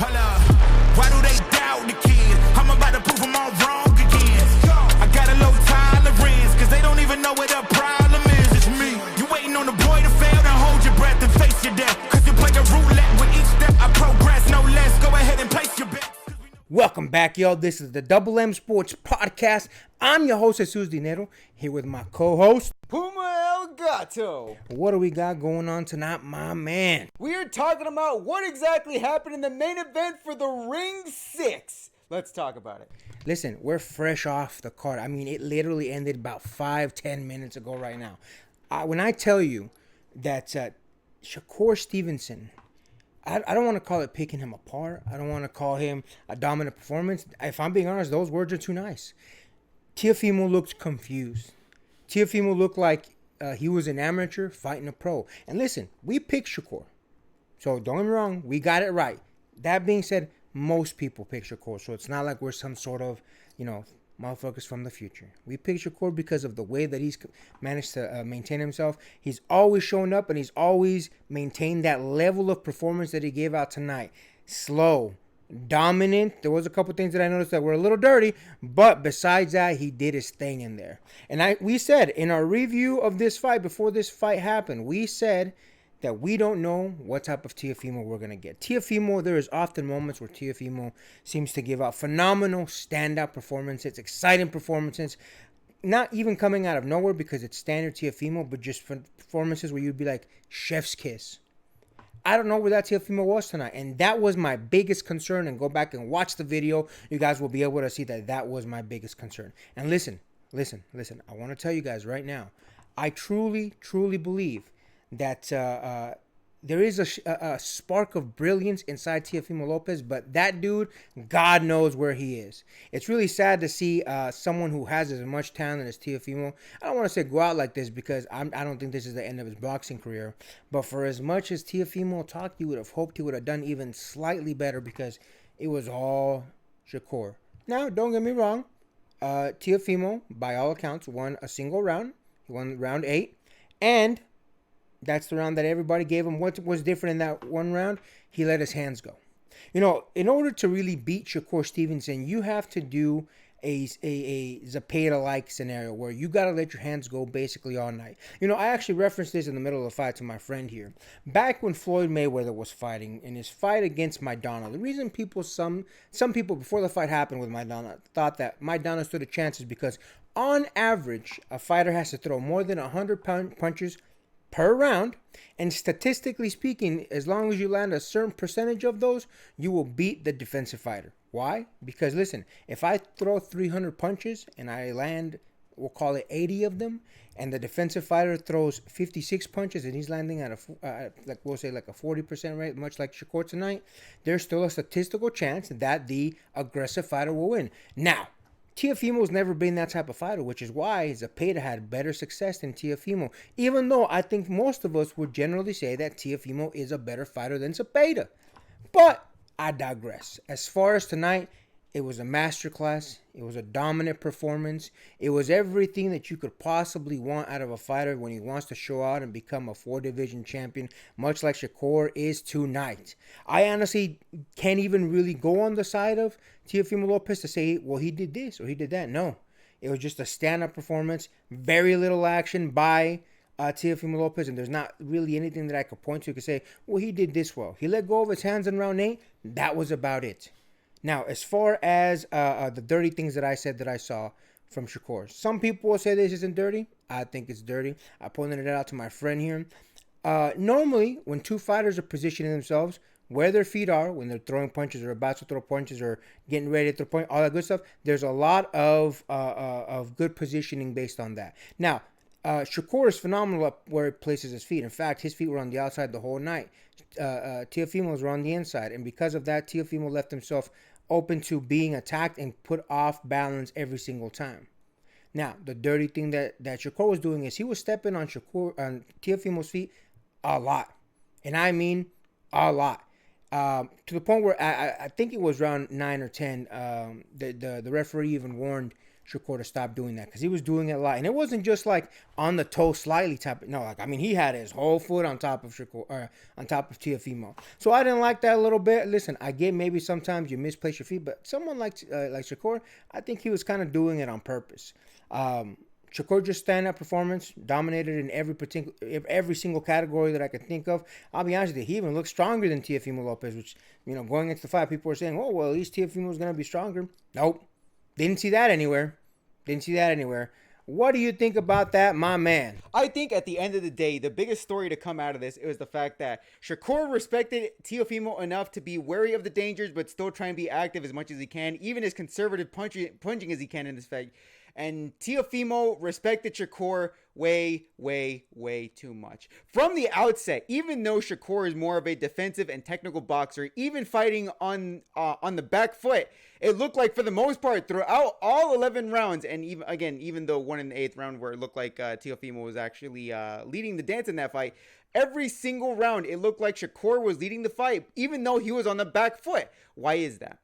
Hold up. Why do they doubt the kid? I'm about to prove them all wrong again. I got a low tolerance, cause they don't even know what the problem is. It's me. You waiting on the boy to fail, then hold your breath and face your death. Cause you play the roulette with each step. I progress, no less. Go ahead and place your bet. Welcome back, y'all. This is the Double M Sports Podcast. I'm your host, Jesus Dinero, here with my co-host, Puma El Gato. What do we got going on tonight, my man? We are talking about what exactly happened in the main event for the Ring 6. Let's talk about it. Listen, we're fresh off the card. I mean, it literally ended about 5-10 minutes ago right now. When I tell you that Shakur Stevenson, I don't want to call it picking him apart. I don't want to call him a dominant performance. If I'm being honest, those words are too nice. Teofimo looked confused. Teofimo looked like he was an amateur fighting a pro. And listen, we picked Shakur. So don't get me wrong, we got it right. That being said, most people pick Shakur. So it's not like we're some sort of, motherfuckers from the future. We picked Shakur because of the way that he's managed to maintain himself. He's always shown up and he's always maintained that level of performance that he gave out tonight. Slow, dominant. There was a couple things that I noticed that were a little dirty, but besides that, he did his thing in there. And we said in our review of this fight, before this fight happened, we said that we don't know what type of Teofimo we're going to get. Teofimo, there is often moments where Teofimo seems to give out phenomenal standout performances, exciting performances, not even coming out of nowhere because it's standard Teofimo, but just performances where you'd be like, chef's kiss. I don't know where that Teofimo was tonight, and that was my biggest concern, and go back and watch the video. You guys will be able to see that was my biggest concern. And listen, I want to tell you guys right now, I truly believe that there is a spark of brilliance inside Teofimo Lopez, but that dude, God knows where he is. It's really sad to see someone who has as much talent as Teofimo. I don't want to say go out like this because I don't think this is the end of his boxing career. But for as much as Teofimo talked, you would have hoped he would have done even slightly better because it was all Shakur. Now, don't get me wrong. Teofimo, by all accounts, won a single round. He won round 8. And that's the round that everybody gave him. What was different in that one round? He let his hands go. In order to really beat Shakur Stevenson, you have to do a Zepeda-like scenario where you got to let your hands go basically all night. I actually referenced this in the middle of the fight to my friend here. Back when Floyd Mayweather was fighting, in his fight against Maidana, the reason some people before the fight happened with Maidana thought that Maidana stood a chance is because on average, a fighter has to throw more than 100 punches per round, and statistically speaking, as long as you land a certain percentage of those, you will beat the defensive fighter. Why? Because listen, if I throw 300 punches and I land, we'll call it 80 of them, and the defensive fighter throws 56 punches and he's landing at a 40% rate, much like Shakur tonight, there's still a statistical chance that the aggressive fighter will win. Now, Teofimo's never been that type of fighter, which is why Zepeda had better success than Teofimo. Even though I think most of us would generally say that Teofimo is a better fighter than Zepeda. But I digress. As far as tonight, it was a masterclass. It was a dominant performance. It was everything that you could possibly want out of a fighter when he wants to show out and become a 4-division champion, much like Shakur is tonight. I honestly can't even really go on the side of Teofimo Lopez to say, well, he did this or he did that. No, it was just a stand-up performance. Very little action by Teofimo Lopez, and there's not really anything that I could point to say, well, he did this well. He let go of his hands in round 8. That was about it. Now, as far as the dirty things that I said that I saw from Shakur, some people will say this isn't dirty. I think it's dirty. I pointed it out to my friend here. Normally, when two fighters are positioning themselves where their feet are, when they're throwing punches or about to throw punches or getting ready to throw punches, all that good stuff, there's a lot of good positioning based on that. Now, Shakur is phenomenal up where he places his feet. In fact, his feet were on the outside the whole night. Teofimo's were on the inside. And because of that, Teofimo left himself open to being attacked and put off balance every single time. Now, the dirty thing that Shakur was doing is he was stepping on Teofimo's feet a lot. And I mean a lot. To the point where I think it was round 9 or 10, the referee even warned Shakur to stop doing that because he was doing it a lot, and it wasn't just like on the toe slightly tap. No, like I mean, he had his whole foot on top of Shakur, on top of Teofimo. So I didn't like that a little bit. Listen, I get maybe sometimes you misplace your feet, but someone like Shakur, I think he was kind of doing it on purpose. Shakur just stand-up performance, dominated in every single category that I could think of. I'll be honest with you, he even looked stronger than Teofimo Lopez, which, going into the fight, people were saying, oh, well, at least Teofimo's going to be stronger. Nope. Didn't see that anywhere. What do you think about that, my man? I think at the end of the day, the biggest story to come out of this was the fact that Shakur respected Teofimo enough to be wary of the dangers, but still try and be active as much as he can, even as conservative punching as he can in this fight. And Teofimo respected Shakur way, way, way too much. From the outset, even though Shakur is more of a defensive and technical boxer, even fighting on the back foot, it looked like for the most part throughout all 11 rounds, and even though one in the 8th round where it looked like Teofimo was actually leading the dance in that fight, every single round it looked like Shakur was leading the fight, even though he was on the back foot. Why is that?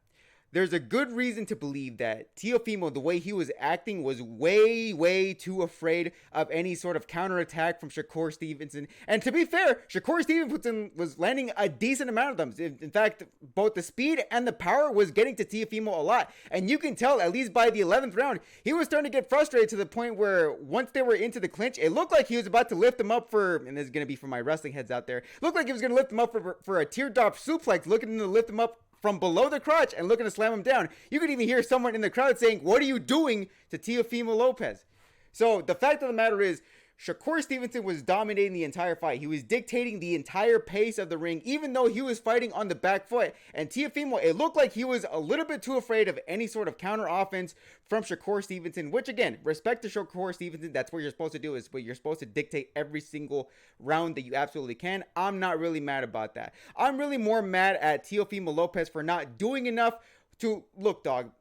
There's a good reason to believe that Teofimo, the way he was acting, was way, way too afraid of any sort of counterattack from Shakur Stevenson. And to be fair, Shakur Stevenson was landing a decent amount of them. In fact, both the speed and the power was getting to Teofimo a lot. And you can tell, at least by the 11th round, he was starting to get frustrated to the point where once they were into the clinch, it looked like he was about to lift him up for, and this is going to be for my wrestling heads out there, looked like he was going to lift him up for a teardrop suplex, looking to lift him up from below the crotch and looking to slam him down. You could even hear someone in the crowd saying, "What are you doing to Teofimo Lopez?" So the fact of the matter is, Shakur Stevenson was dominating the entire fight. He was dictating the entire pace of the ring, even though he was fighting on the back foot. And Teofimo, it looked like he was a little bit too afraid of any sort of counter offense from Shakur Stevenson, which again, respect to Shakur Stevenson. That's what you're supposed to do, is what you're supposed to dictate every single round that you absolutely can. I'm not really mad about that. I'm really more mad at Teofimo Lopez for not doing enough to, look, dog,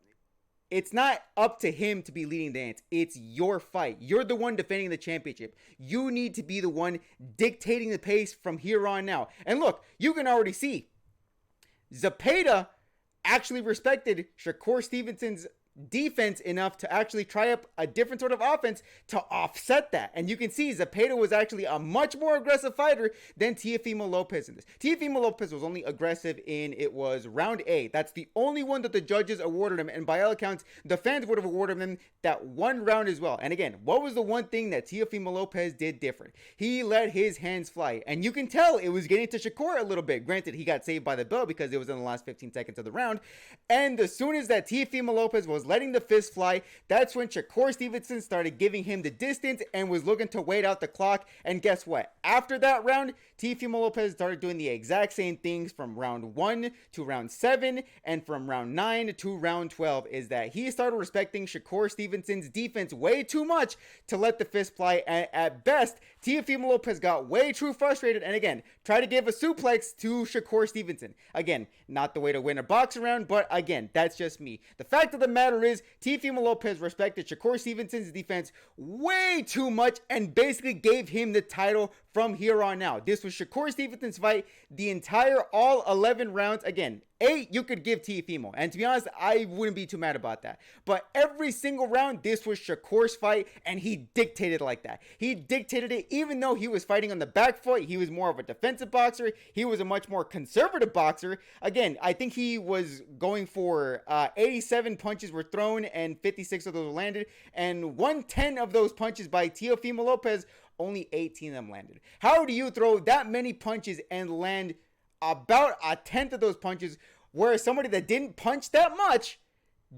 it's not up to him to be leading the dance. It's your fight. You're the one defending the championship. You need to be the one dictating the pace from here on now. And look, you can already see Zepeda actually respected Shakur Stevenson's defense enough to actually try up a different sort of offense to offset that. And you can see Zepeda was actually a much more aggressive fighter than Teofimo Lopez in this. Teofimo Lopez was only aggressive in, it was round A. That's the only one that the judges awarded him, and by all accounts, the fans would have awarded him that one round as well. And again, what was the one thing that Teofimo Lopez did different? He let his hands fly, and you can tell it was getting to Shakur a little bit. Granted, he got saved by the bell because it was in the last 15 seconds of the round, and as soon as that Teofimo Lopez was letting the fist fly, that's when Shakur Stevenson started giving him the distance and was looking to wait out the clock. And guess what? After that round, Teofimo Lopez started doing the exact same things from round 1 to round 7 and from round 9 to round 12, is that he started respecting Shakur Stevenson's defense way too much to let the fist fly. And at best, Teofimo Lopez got way too frustrated and again, tried to give a suplex to Shakur Stevenson. Again, not the way to win a boxing round, but again, that's just me. The fact of the matter is, Teofimo Lopez respected Shakur Stevenson's defense way too much and basically gave him the title from here on out. This was Shakur Stevenson's fight the entire all 11 rounds. Again, 8 you could give Teofimo, and to be honest, I wouldn't be too mad about that. But every single round, this was Shakur's fight, and he dictated like that. He dictated it even though he was fighting on the back foot. He was more of a defensive boxer. He was a much more conservative boxer. Again, I think he was going for 87 punches were thrown and 56 of those were landed, and 110 of those punches by Teofimo Lopez, only 18 of them landed. How do you throw that many punches and land about a tenth of those punches, whereas somebody that didn't punch that much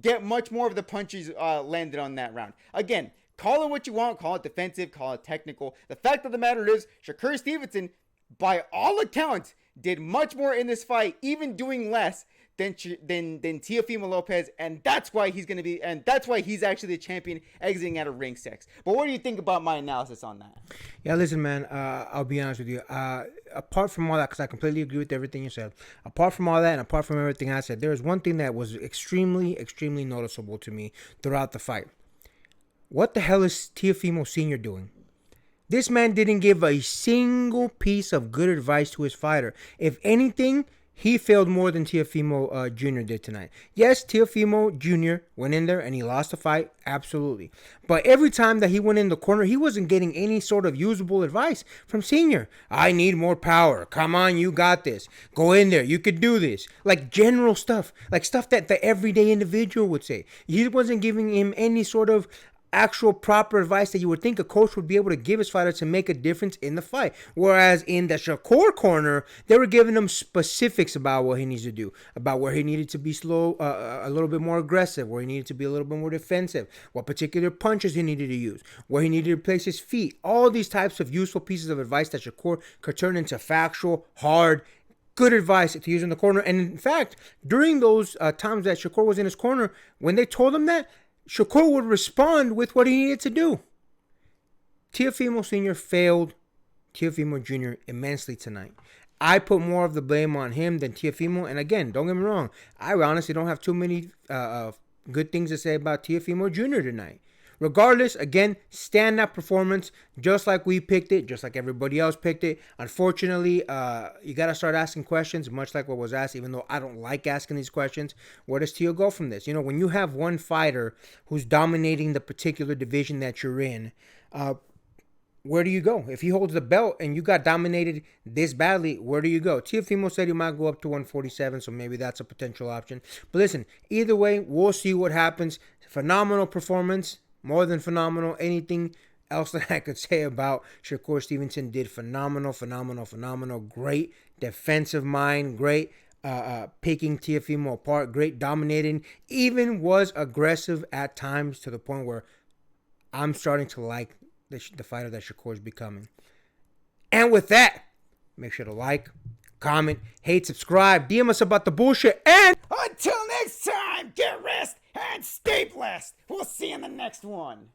get much more of the punches landed on that round? Again, call it what you want, call it defensive, call it technical. The fact of the matter is, Shakur Stevenson, by all accounts, did much more in this fight, even doing less than Teofimo Lopez, and that's why he's actually the champion exiting out of ring 6. But what do you think about my analysis on that? Yeah, listen, man, I'll be honest with you. Apart from all that, because I completely agree with everything you said, apart from all that and apart from everything I said, there was one thing that was extremely, extremely noticeable to me throughout the fight. What the hell is Teofimo Sr. doing? This man didn't give a single piece of good advice to his fighter. If anything, he failed more than Teofimo Jr. did tonight. Yes, Teofimo Jr. went in there and he lost the fight, absolutely. But every time that he went in the corner, he wasn't getting any sort of usable advice from Senior. I need more power. Come on, you got this. Go in there. You could do this. Like general stuff. Like stuff that the everyday individual would say. He wasn't giving him any sort of actual proper advice that you would think a coach would be able to give his fighter to make a difference in the fight. Whereas in the Shakur corner, they were giving him specifics about what he needs to do, about where he needed to be slow, a little bit more aggressive, where he needed to be a little bit more defensive, what particular punches he needed to use, where he needed to place his feet. All these types of useful pieces of advice that Shakur could turn into factual, hard, good advice to use in the corner. And in fact, during those times that Shakur was in his corner, when they told him that, Shakur would respond with what he needed to do. Teofimo Sr. failed Teofimo Jr. immensely tonight. I put more of the blame on him than Teofimo. And again, don't get me wrong, I honestly don't have too many good things to say about Teofimo Jr. tonight. Regardless, again, stand-up performance, just like we picked it, just like everybody else picked it. Unfortunately, you got to start asking questions, much like what was asked, even though I don't like asking these questions. Where does Teo go from this? You know, when you have one fighter who's dominating the particular division that you're in, where do you go? If he holds the belt and you got dominated this badly, where do you go? Teofimo said he might go up to 147, so maybe that's a potential option. But listen, either way, we'll see what happens. Phenomenal performance. More than phenomenal. Anything else that I could say about Shakur Stevenson did phenomenal. Great defensive mind. Great picking Teofimo apart. Great dominating. Even was aggressive at times to the point where I'm starting to like the fighter that Shakur is becoming. And with that, make sure to like, comment, hate, subscribe, DM us about the bullshit, and Until next time, get rest and stay blessed. We'll see you in the next one.